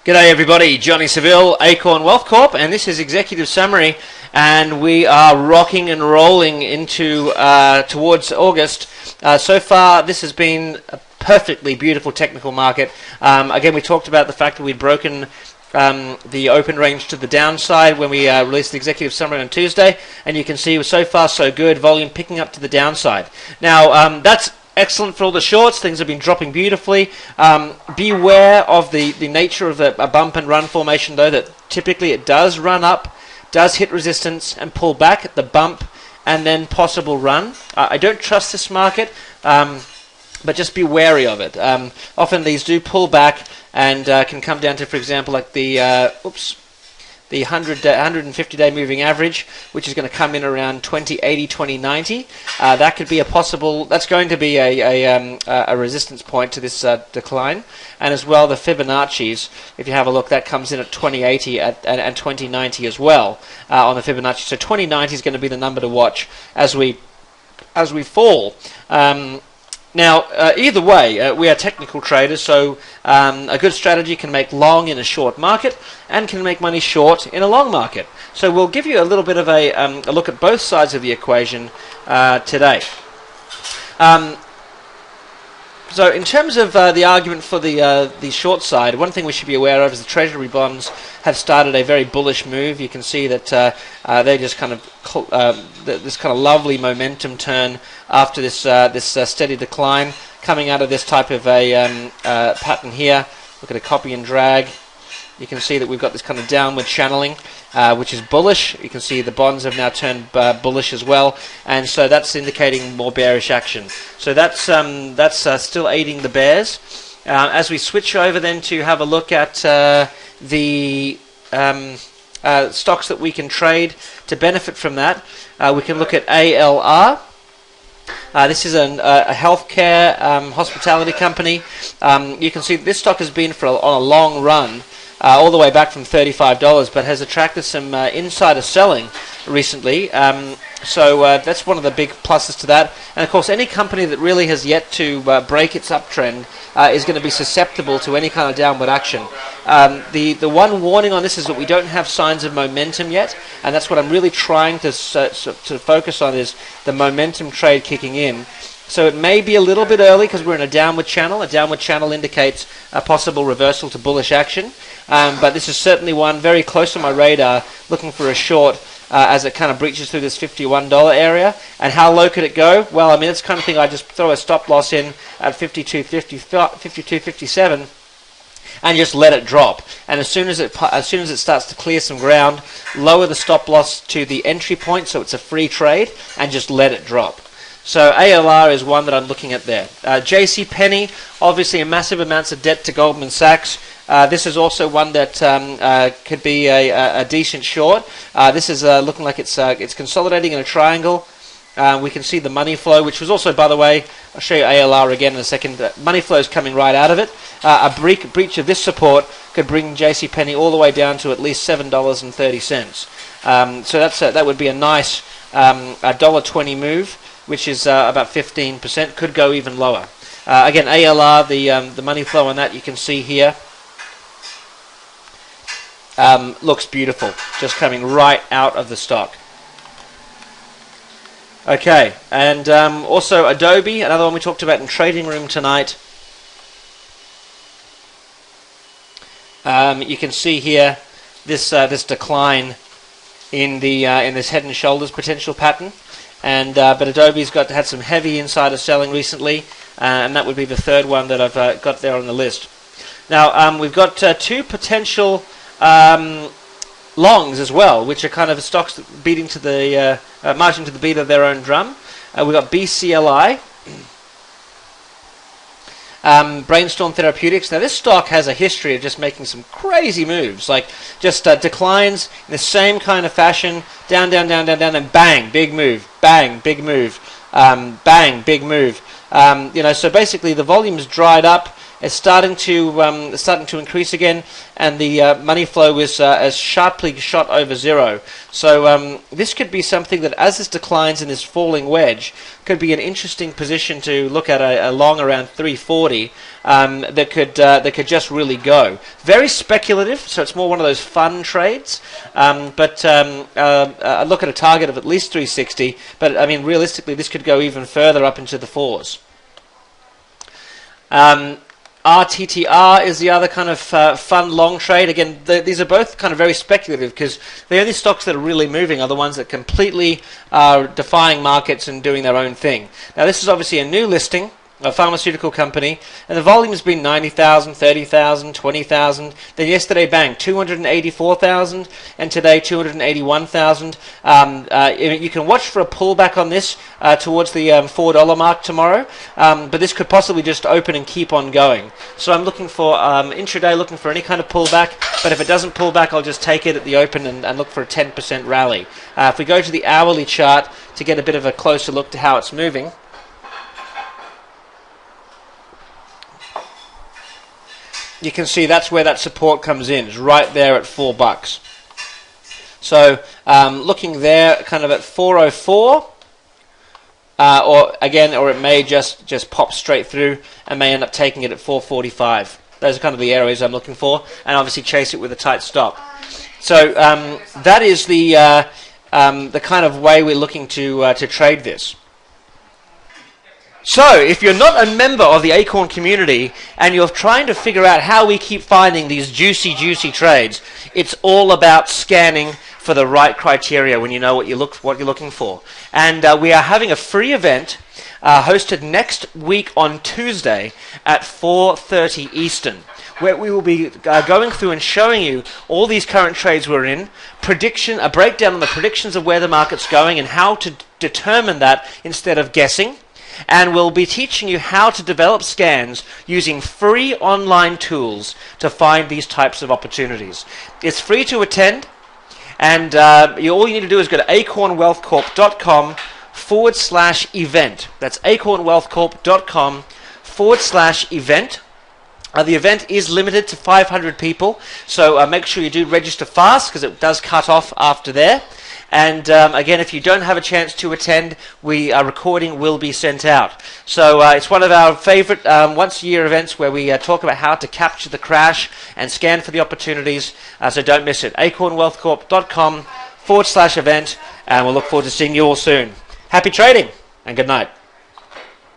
G'day everybody, Johnny Seville, Acorn Wealth Corp, and this is Executive Summary, and we are rocking and rolling into towards August. So far, this has been a perfectly beautiful technical market. Again, we talked about the fact that we'd broken the open range to the downside when we released the Executive Summary on Tuesday, and you can see so far so good, volume picking up to the downside. Now, that's excellent for all the shorts. Things have been dropping beautifully. Beware of the nature of a bump and run formation, though, that typically it does run up, does hit resistance and pull back at the bump and then possible run. I don't trust this market, but just be wary of it. Often these do pull back and can come down to, for example, like the 150-day moving average, which is going to come in around 2080, 2090. That could be a possible. That's going to be a resistance point to this decline, and as well the Fibonacci's. If you have a look, that comes in at 2080 and 2090 as well on the Fibonacci. So 2090 is going to be the number to watch as we fall. Now, either way, we are technical traders, so a good strategy can make long in a short market and can make money short in a long market. So we'll give you a little bit of a look at both sides of the equation today. So in terms of the argument for the short side, one thing we should be aware of is the Treasury Bonds have started a very bullish move. You can see that they just kind of this kind of lovely momentum turn after this steady decline coming out of this type of a pattern here. Look at a copy and drag. You can see that we've got this kind of downward channeling, which is bullish. You can see the bonds have now turned bullish as well, and so that's indicating more bearish action. So that's still aiding the bears. As we switch over then to have a look at the stocks that we can trade to benefit from that, we can look at ALR. This is a healthcare hospitality company. You can see this stock has been on a long run, all the way back from $35, but has attracted some insider selling recently. So that's one of the big pluses to that. And of course, any company that really has yet to break its uptrend is going to be susceptible to any kind of downward action. The one warning on this is that we don't have signs of momentum yet, and that's what I'm really trying to focus on, is the momentum trade kicking in. So it may be a little bit early because we're in a downward channel. A downward channel indicates a possible reversal to bullish action. But this is certainly one very close on my radar, looking for a short as it kind of breaches through this $51 area. And how low could it go? Well, I mean, it's the kind of thing I just throw a stop loss in at 52.57 and just let it drop. And as soon as it starts to clear some ground, lower the stop loss to the entry point so it's a free trade and just let it drop. So ALR is one that I'm looking at there. JCPenney, obviously a massive amounts of debt to Goldman Sachs. This is also one that could be a decent short. This is looking like it's consolidating in a triangle. We can see the money flow, which was also, by the way, I'll show you ALR again in a second. Money flow is coming right out of it. A breach of this support could bring JCPenney all the way down to at least $7.30. So that would be a nice $1.20 move, which is about 15%, could go even lower. Again, ALR, the money flow on that you can see here, looks beautiful, just coming right out of the stock. Okay, and also Adobe, another one we talked about in Trading Room tonight. You can see here this decline in this head and shoulders potential pattern. And but Adobe's had some heavy insider selling recently, and that would be the third one that I've got there on the list. Now we've got two potential longs as well, which are kind of stocks beating to the marching to the beat of their own drum. We've got BCLI, Brainstorm Therapeutics. Now this stock has a history of just making some crazy moves, like just declines in the same kind of fashion, down, and bang, big move, bang, big move, bang, big move. So basically the volume's dried up. is starting to increase again, and the money flow is as sharply shot over zero. So this could be something that, as this declines in this falling wedge, could be an interesting position to look at a long around 340 that could just really go. Very speculative, so it's more one of those fun trades. But I look at a target of at least 360. But I mean, realistically, this could go even further up into the fours. RTTR is the other kind of fun long trade. Again, these are both kind of very speculative because the only stocks that are really moving are the ones that completely are defying markets and doing their own thing. Now, this is obviously a new listing, a pharmaceutical company, and the volume has been 90,000, 30,000, 20,000. Then yesterday, bang, 284,000, and today 281,000. You can watch for a pullback on this towards the $4 mark tomorrow, but this could possibly just open and keep on going. So I'm looking for intraday, looking for any kind of pullback, but if it doesn't pull back, I'll just take it at the open and look for a 10% rally. If we go to the hourly chart to get a bit of a closer look to how it's moving, you can see that's where that support comes in. It's right there at $4. So looking there, kind of at 404, or it may just pop straight through and may end up taking it at 445. Those are kind of the areas I'm looking for, and obviously chase it with a tight stop. So that is the kind of way we're looking to trade this. So, if you're not a member of the Acorn community and you're trying to figure out how we keep finding these juicy trades, it's all about scanning for the right criteria when you know what you're looking for. And we are having a free event hosted next week on Tuesday at 4:30 Eastern, where we will be going through and showing you all these current trades we're in, a breakdown on the predictions of where the market's going and how to determine that instead of guessing. And we'll be teaching you how to develop scans using free online tools to find these types of opportunities. It's free to attend, and all you need to do is go to acornwealthcorp.com/event. That's acornwealthcorp.com/event. The event is limited to 500 people, so make sure you do register fast because it does cut off after there. And again, if you don't have a chance to attend, a recording will be sent out. So it's one of our favorite once-a-year events where we talk about how to capture the crash and scan for the opportunities. So don't miss it. acornwealthcorp.com/event, and we'll look forward to seeing you all soon. Happy trading, and good night.